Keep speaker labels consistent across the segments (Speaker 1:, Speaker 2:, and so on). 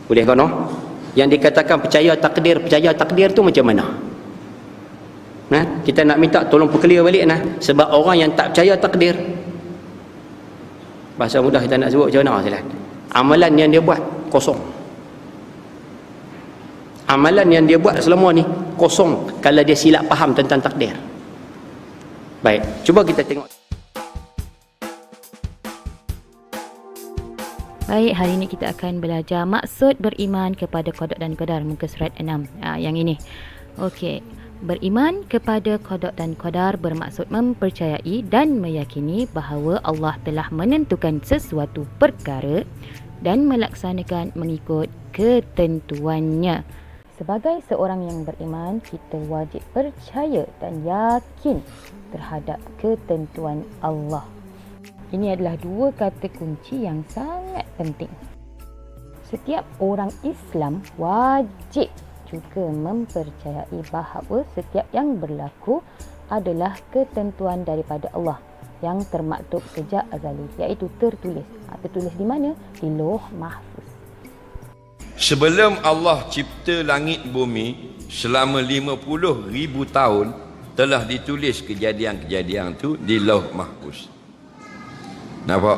Speaker 1: Boleh kan? Yang dikatakan percaya takdir tu macam mana? Kita nak minta tolong perclear balik sebab orang yang tak percaya takdir, bahasa mudah kita nak sebut macam mana silat? Amalan yang dia buat kosong. Amalan yang dia buat selama ni kosong kalau dia silap faham tentang takdir. Baik, cuba kita tengok.
Speaker 2: Baik, hari ini kita akan belajar maksud beriman kepada qada dan qadar, muka surat 6. Yang ini. Okey. Beriman kepada qada dan qadar bermaksud mempercayai dan meyakini bahawa Allah telah menentukan sesuatu perkara dan melaksanakan mengikut ketentuannya. Sebagai seorang yang beriman, kita wajib percaya dan yakin terhadap ketentuan Allah. Ini adalah dua kata kunci yang sangat penting. Setiap orang Islam wajib juga mempercayai bahawa setiap yang berlaku adalah ketentuan daripada Allah yang termaktub sejak azali, iaitu tertulis. Tertulis di mana? Di Lauh Mahfuz.
Speaker 3: Sebelum Allah cipta langit bumi, selama 50,000 tahun telah ditulis kejadian-kejadian itu di Lauh Mahfuz. Nampak?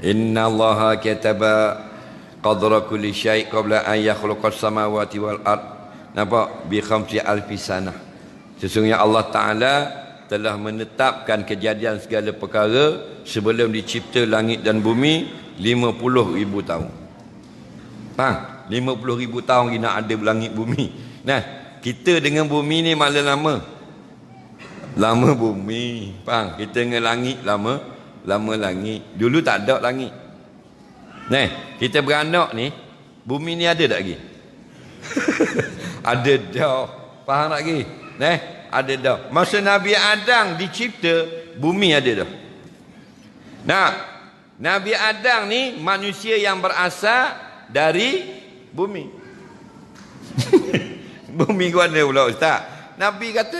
Speaker 3: Inna Allaha kataba qadra kulli syai' qabla an yakhluqas samawati wal ard. Nampak? Bi khamsi alfi sanah. Sesungguhnya Allah Ta'ala telah menetapkan kejadian segala perkara sebelum dicipta langit dan bumi 50,000 tahun. Faham? 50,000 tahun kita ada langit bumi. Kita dengan bumi ni malah lama. Lama bumi. Faham? Kita dengan langit lama langit. Dulu tak ada langit. Kita beranak ni, bumi ni ada tak lagi? Ada dah. Faham tak lagi? Ada dah. Masa Nabi Adam dicipta, bumi ada dah. Nabi Adam ni manusia yang berasal dari bumi. Bumi gua ada pula Ustaz. Nabi kata,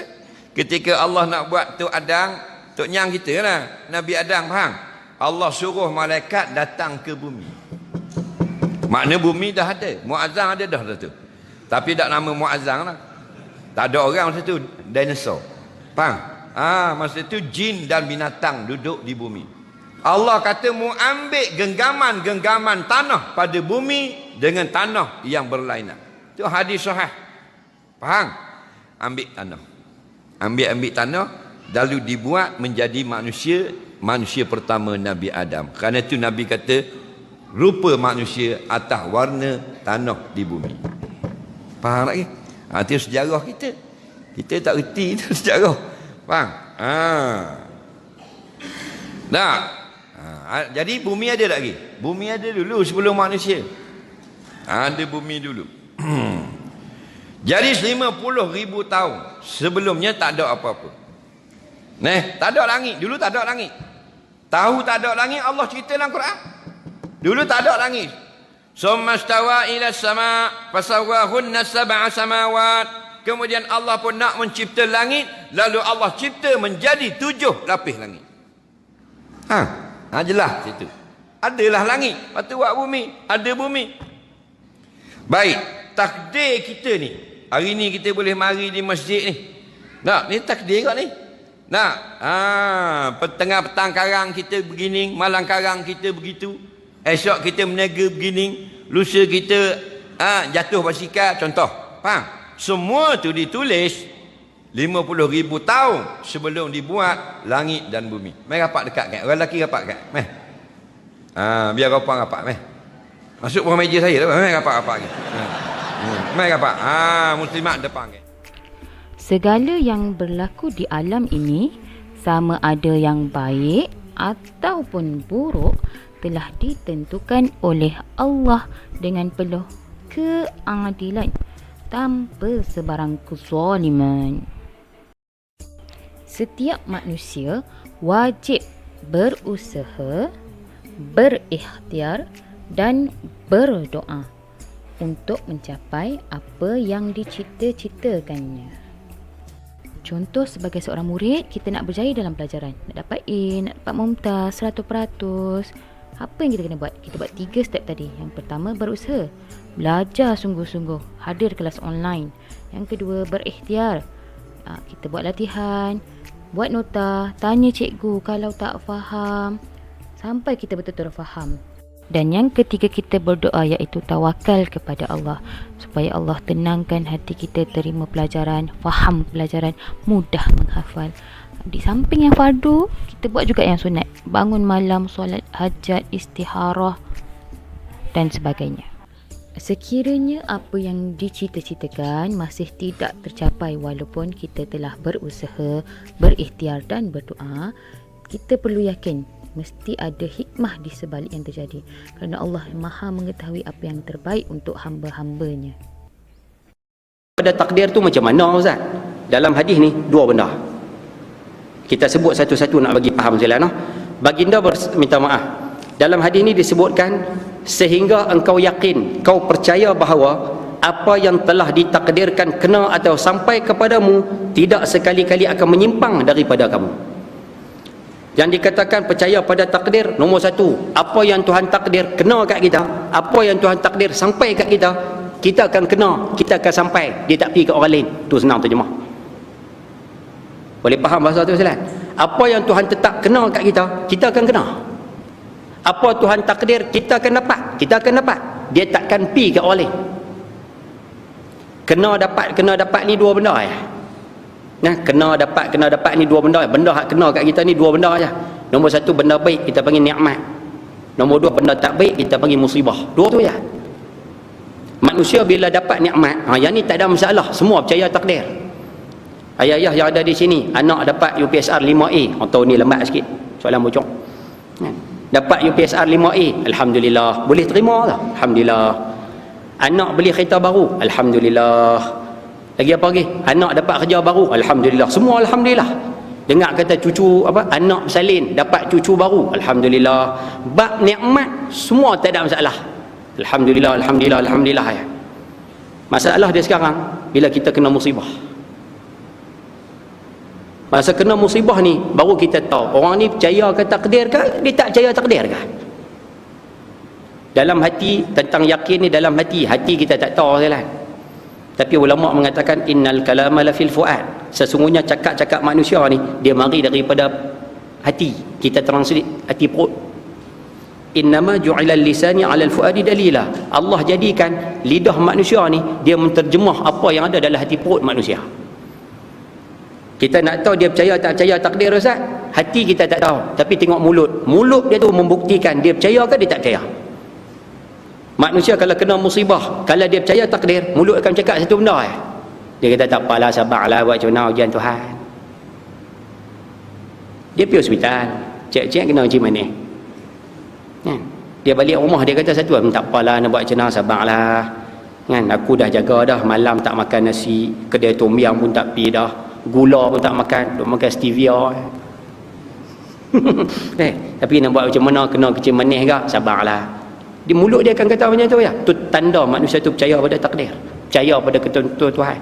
Speaker 3: ketika Allah nak buat tu Adam, Tok Nyang kita lah, Nabi Adam, faham? Allah suruh malaikat datang ke bumi. Makna bumi dah ada. Muazzam ada dah tu. Tapi tak nama Muazzam lah. Tak ada orang masa tu, dinosaur. Faham? Masa tu jin dan binatang duduk di bumi. Allah kata mu ambil genggaman tanah pada bumi dengan tanah yang berlainan. Itu hadis sahih. Faham? Ambil tanah. Ambil tanah, lalu dibuat menjadi manusia pertama Nabi Adam. Kerana itu Nabi kata rupa manusia atas warna tanah di bumi. Faham lagi? Itu sejarah kita. Kita tak reti itu sejarah. Faham? Jadi bumi ada tak lagi? Bumi ada dulu sebelum manusia. Ada bumi dulu. Jadi 50,000 tahun sebelumnya tak ada apa-apa. Tak ada langit. Dulu tak ada langit. Tahu tak ada langit, Allah cerita dalam Quran. Dulu tak ada langit. Summa stawa ila sama fasawwahunna sab'a samawat. Kemudian Allah pun nak mencipta langit, lalu Allah cipta menjadi 7 lapis langit. Jelas situ. Adalah langit, lepas tu buat bumi, ada bumi. Baik, takdir kita ni. Hari ni kita boleh mari di masjid ni. Ni takdir kat ni. Tengah petang karang kita begini, malam karang kita begitu, esok kita meniaga begini, lusa kita jatuh basikal, contoh. Faham? Semua tu ditulis 50,000 tahun sebelum dibuat langit dan bumi. Mai rapat dekat kan? Orang lelaki rapat kan? Biar rapang rapat. Masuk bawah meja saya. Mai rapat kan? Mai rapat. Muslimat depan kan?
Speaker 2: Segala yang berlaku di alam ini, sama ada yang baik ataupun buruk, telah ditentukan oleh Allah dengan penuh keadilan tanpa sebarang kezaliman. Setiap manusia wajib berusaha, berikhtiar dan berdoa untuk mencapai apa yang dicita-citakannya. Contoh, sebagai seorang murid, kita nak berjaya dalam pelajaran, nak dapat A, nak dapat Mumtaz 100%, Apa yang kita kena buat? Kita buat 3 step tadi. Yang pertama, berusaha, belajar sungguh-sungguh, hadir kelas online. Yang kedua, berikhtiar, kita buat latihan, buat nota, tanya cikgu kalau tak faham sampai kita betul-betul faham. Dan yang ketiga, kita berdoa, iaitu tawakal kepada Allah, supaya Allah tenangkan hati kita, terima pelajaran, faham pelajaran, mudah menghafal. Di samping yang fardu, kita buat juga yang sunat, bangun malam, solat hajat, istikharah dan sebagainya. Sekiranya apa yang dicita-citakan masih tidak tercapai walaupun kita telah berusaha, berikhtiar dan berdoa, kita perlu yakin mesti ada hikmah di sebalik yang terjadi, kerana Allah Maha mengetahui apa yang terbaik untuk hamba-hambanya.
Speaker 1: Pada takdir tu macam mana Ustaz? Dalam hadis ni dua benda. Kita sebut satu-satu nak bagi faham sekalian. Baginda minta maaf. Dalam hadis ini disebutkan, sehingga engkau yakin, kau percaya bahawa apa yang telah ditakdirkan kena atau sampai kepadamu tidak sekali-kali akan menyimpang daripada kamu. Yang dikatakan percaya pada takdir, nombor satu, apa yang Tuhan takdir kena kat kita, apa yang Tuhan takdir sampai kat kita, kita akan kena, kita akan sampai. Dia tak pergi kat orang lain. Tu senang terjemah. Boleh faham bahasa tu Ustaz? Apa yang Tuhan tetap kena kat kita, kita akan kena. Apa Tuhan takdir, kita akan dapat, kita akan dapat. Dia takkan pergi kat orang lain. Kena dapat ni dua benda ya. Nah, kena dapat ni dua benda. Benda hak kena kat kita ni dua benda aja. Nombor satu, benda baik kita panggil nikmat. Nombor dua, benda tak baik kita panggil musibah. Dua tu ya. Manusia bila dapat nikmat, yang ni tak ada masalah, semua percaya takdir. Ayah-ayah yang ada di sini, anak dapat UPSR 5A, tahun ni lambat sikit soalan bocor. Dapat UPSR 5A, alhamdulillah, boleh terima lah, alhamdulillah. Anak beli kereta baru, alhamdulillah. Lagi apa lagi? Anak dapat kerja baru, alhamdulillah. Semua alhamdulillah. Dengar kata cucu apa, anak bersalin dapat cucu baru, alhamdulillah. Bab nikmat semua tak ada masalah, alhamdulillah, alhamdulillah, alhamdulillah ya. Masalah dia sekarang bila kita kena musibah. Masa kena musibah ni baru kita tahu orang ni percaya ke takdir ke, dia tak percaya takdir ke. Dalam hati, tentang yakin ni dalam hati kita tak tahu jalan. Tapi ulama mengatakan innal kalama la fil fuad. Sesungguhnya cakap-cakap manusia ni dia mari daripada hati. Kita translate hati perut. Innama ju'ila lisani 'ala al-fuadi dalila. Allah jadikan lidah manusia ni dia menterjemah apa yang ada dalam hati perut manusia. Kita nak tahu dia percaya tak percaya takdir Ustaz? Hati kita tak tahu, tapi tengok mulut. Mulut dia tu membuktikan dia percaya ke dia tak percaya. Manusia kalau kena musibah, kalau dia percaya takdir, mulut akan cakap satu benda ya. Dia kata tak apalah, sabarlah, buat macam mana ujian Tuhan. Dia pergi hospital, cek-cek kena uji mana. Dia balik rumah dia kata satu, tak apalah nak buat macam mana, sabarlah. Kan, aku dah jaga dah, malam tak makan nasi, kedai tom yum pun tak pergi dah, gula pun tak makan, duk makan stevia. Tapi nak buat macam mana, kena kecil manis ke, sabarlah. Di mulut dia akan kata macam tu ya. Tu tanda manusia tu percaya pada takdir, percaya pada ketentuan Tuhan.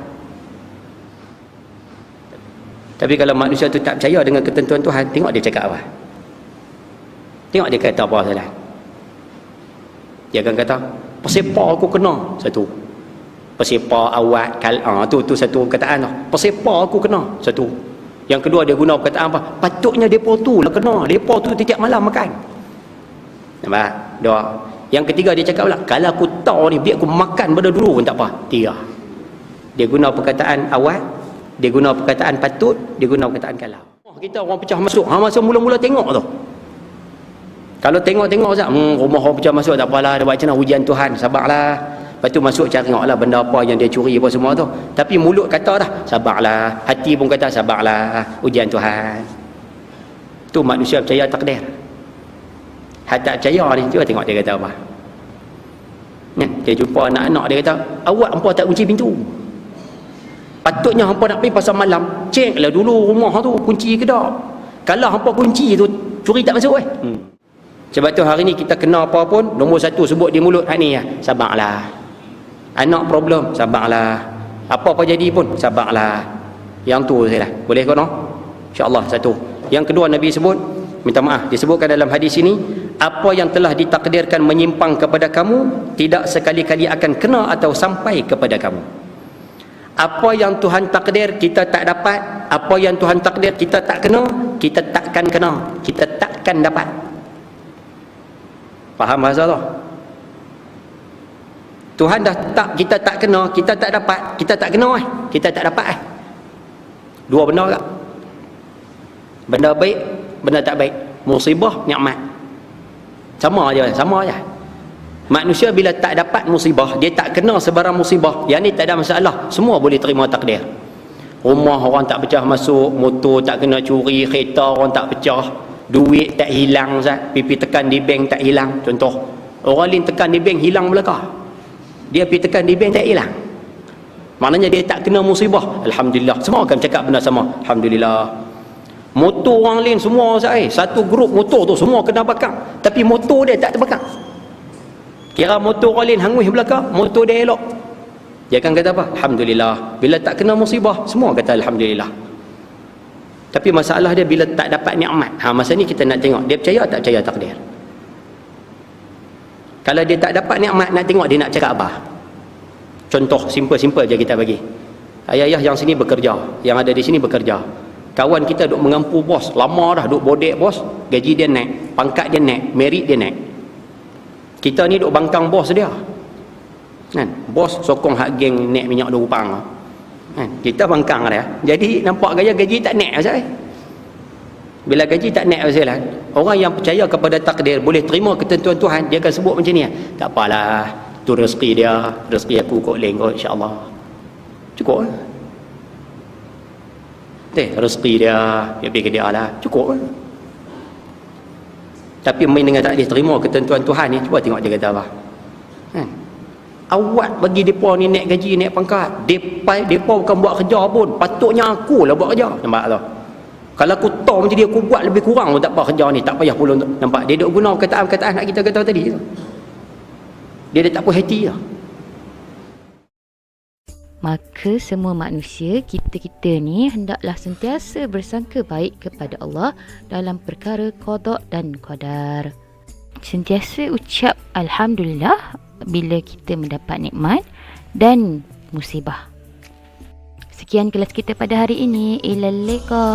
Speaker 1: Tapi kalau manusia tu tak percaya dengan ketentuan Tuhan, tengok dia cakap apa. Tengok dia kata apa salah. Dia akan kata, persepa aku kena, satu. Persepa awak tu satu perkataan tau. Persepa aku kena, satu. Yang kedua dia guna perkataan apa? Patutnya depa tu lah kena. Depa tu tiap malam makan. Nampak? Dua. Yang ketiga dia cakap pula, kalau aku tahu ni biar aku makan pada dulu pun tak apa. Tiga. Dia guna perkataan awal, dia guna perkataan patut, dia guna perkataan kalau. Kita orang pecah masuk, masa mula-mula tengok tu. Kalau tengok Ustaz, rumah orang pecah masuk tak apalah, dia buat macam mana ujian Tuhan, sabarlah. Lepas tu masuk cari tengoklah benda apa yang dia curi apa semua tu. Tapi mulut kata dah, sabarlah. Hati pun kata sabarlah, ujian Tuhan. Tu manusia percaya takdir. Hati tak percaya ni, cuba tengok dia kata apa. Dia jumpa anak-anak, dia kata, awak hampa tak kunci pintu. Patutnya hampa nak pergi pasal malam, ceklah dulu rumah tu kunci ke tak. Kalau hampa kunci tu, curi tak masuk Sebab tu hari ni kita kena apa pun, nombor satu sebut di mulut hak ni ya, sabarlah. Anak problem, sabarlah. Apa-apa jadi pun, sabarlah. Yang tu sajalah. Boleh ke no? InsyaAllah satu. Yang kedua Nabi sebut, minta maaf, disebutkan dalam hadis ini, Apa yang telah ditakdirkan menyimpang kepada kamu tidak sekali-kali akan kena atau sampai kepada kamu. Apa yang Tuhan takdir kita tak dapat, apa yang Tuhan takdir kita tak kena, kita takkan kena, kita takkan dapat. Faham bahasa Allah? Tuhan dah tak, kita tak kena, kita tak dapat, kita tak kena kita tak dapat Dua benda tak? Benda baik, benda tak baik. Musibah, nikmat. Sama aja. Manusia bila tak dapat musibah, dia tak kena sebarang musibah, yang ni tak ada masalah, semua boleh terima takdir. Rumah orang tak pecah masuk, motor tak kena curi, kereta orang tak pecah, duit tak hilang, pipi tekan di bank tak hilang. Contoh, orang lain tekan di bank hilang belakang, dia pergi tekan di bank tak hilang. Maknanya dia tak kena musibah. Alhamdulillah. Semua akan cakap benda sama, alhamdulillah. Motor orang lain semua satu grup motor tu semua kena bakar, tapi motor dia tak terbakar. Kira motor orang lain hangus belakang, motor dia elok, dia akan kata apa? Alhamdulillah. Bila tak kena musibah, semua kata alhamdulillah. Tapi masalah dia bila tak dapat nikmat. Masa ni kita nak tengok dia percaya tak percaya takdir. Kalau dia tak dapat nikmat, nak tengok dia nak cakap apa. Contoh simple-simple je kita bagi. Ayah-ayah yang sini bekerja, yang ada di sini bekerja. Kawan kita duk mengampu bos, lama dah duk bodek bos, gaji dia naik, pangkat dia naik, merit dia naik. Kita ni duk bangkang bos dia. Kan? Bos sokong hak geng naik minyak 2 rupang. Kan? Kita bangkang dia. Jadi nampak gaya gaji tak naik pasal. Bila gaji tak naik pasal, orang yang percaya kepada takdir boleh terima ketentuan Tuhan, dia akan sebut macam ni. Tak apalah, tu rezeki dia, rezeki aku kot lain kot, insya-Allah. Cukup. Rezeki dia, dia pergi ke dia lah, cukup. Tapi main dengan tak boleh terima ketentuan Tuhan ni, cuba tengok dia kata apa. Kan? Awak bagi depa ni naik gaji, naik pangkat, depa bukan buat kerja pun, patutnya aku lah buat kerja. Nampak tak? Kalau aku tahu macam dia, aku buat lebih kurang pun tak apa kerja ni, tak payah pula. Nampak? Dia duk guna kataan-kataan nak kita kata tadi tu. Dia dah tak puas hati lah.
Speaker 2: Maka semua manusia, kita-kita ni hendaklah sentiasa bersangka baik kepada Allah dalam perkara qada dan qadar. Sentiasa ucap alhamdulillah bila kita mendapat nikmat dan musibah. Sekian kelas kita pada hari ini. Ilal liqa.